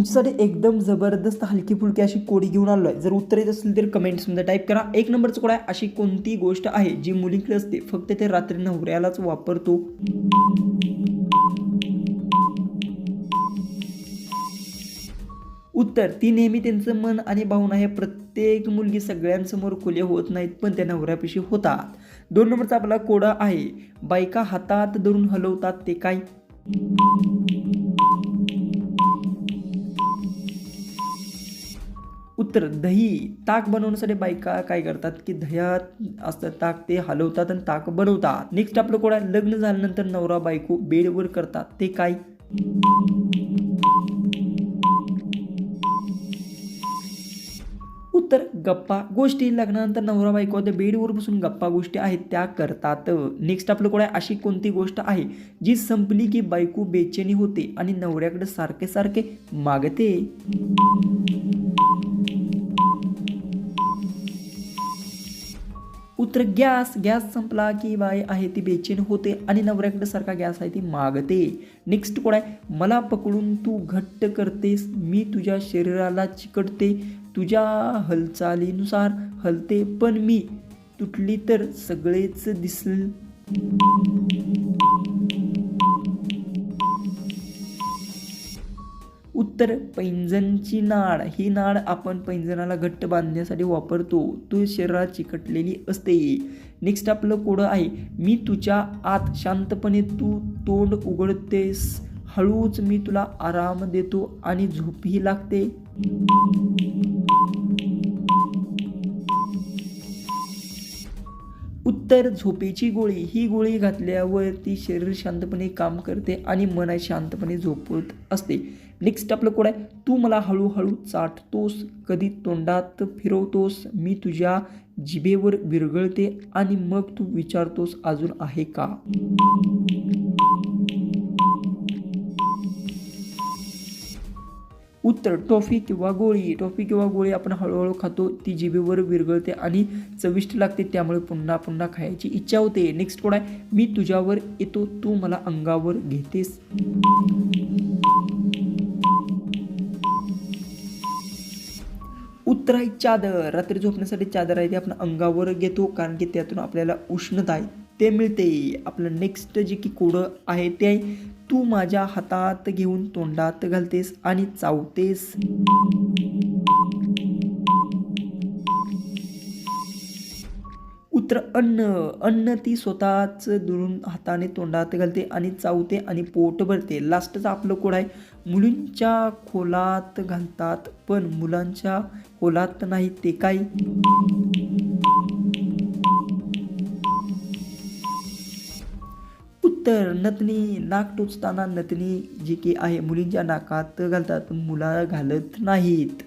तुमच्यासाठी एकदम जबरदस्त हलकी फुलकी अशी कोडी घेऊन आलो आहे. जर उत्तर येत असेल तर कमेंट्समध्ये टाईप करा. 1 नंबरचं कोड आहे, अशी कोणती गोष्ट आहे जी मुलींकडे असते फक्त ते रात्री नवऱ्यालाच वापरतो? उत्तर, ती नेहमी त्यांचं मन आणि भावना हे प्रत्येक मुलगी सगळ्यांसमोर खुले होत नाहीत, पण त्या नवऱ्यापाशी होतात. 2 नंबरचा आपला कोड आहे, बायका हातात धरून हलवतात ते काय? उत्तर, दही. ताक बनवण्यासाठी बायका काय करतात की दह्यात असतं ताक, ते हलवतात आणि ताक बनवतात. नेक्स्ट आपलं कोड आहे, लग्न झाल्यानंतर नवरा बायको बेडवर करतात ते काय? उत्तर, गप्पा गोष्टी. लग्नानंतर नवरा बायको त्या बेडवर बसून गप्पा गोष्टी आहेत त्या करतात. नेक्स्ट आपलं कोड आहे, अशी कोणती गोष्ट आहे जी संपली की बायको बेचैनी होते आणि नवऱ्याकडे सारखे सारखे मागते? उत्तर, गॅस. गॅस संपला की बाय आहे ती बेचैन होते आणि नवऱ्याकडे सारखा गॅस आहे ती मागते. नेक्स्ट कोड आहे, मला पकडून तू घट्ट करतेस, मी तुझ्या शरीराला चिकटते, तुझ्या हालचालीनुसार हलते, पण मी तुटली तर सगळेच दिसल. उत्तर, पैंजणची नाड. ही नाड आपण पैंजणाला घट्ट बांधण्यासाठी वापरतो, तू शरीरात चिकटलेली असते. नेक्स्ट आपलं कोड आहे, मी तुझ्या आत शांतपणे, तू तोंड उघडतेस हळूच, मी तुला आराम देतो आणि झोपही लागते. उत्तर, झोपेची गोळी. ही गोळी घातल्यावर ती शरीर शांतपणे काम करते आणि मन शांतपणे झोपत असते. नेक्स्ट आपलं कोड आहे, तू मला हळूहळू चाटतोस, कधी तोंडात फिरवतोस, मी तुझ्या जिभेवर विरघळते आणि मग तू विचारतोस अजून आहे का? उत्तर, टॉफी किंवा गोळी. टॉफी किंवा गोळी आपण हळूहळू खातो, ती जिभेवर विरघळते आणि चविष्ट लागते, त्यामुळे पुन्हा पुन्हा खायची इच्छा होते. नेक्स्ट कोड आहे, मी तुझ्यावर येतो, तू मला अंगावर घेतेस. उत्तर आहे चादर. रात्री झोपण्यासाठी चादर आहे ती आपण अंगावर घेतो, कारण की त्यातून आपल्याला उष्णता आहे ते मिळते. आपलं नेक्स्ट जे की कोड आहे ते आहे, तू माझ्या हातात घेऊन तोंडात घालतेस आणि चावतेस. उत्तर, अन्न. अन्न ती स्वतःच दुरून हाताने तोंडात घालते आणि चावते आणि पोट भरते. लास्टचा आपलं कोड आहे, मुलींच्या खोलात घालतात पण मुलांच्या खोलात नाही ते काय? उत्तर, नथनी. नाक टोचताना नथनी जी की आहे मुलींच्या नाकात घालतात, मुला घालत नाहीत.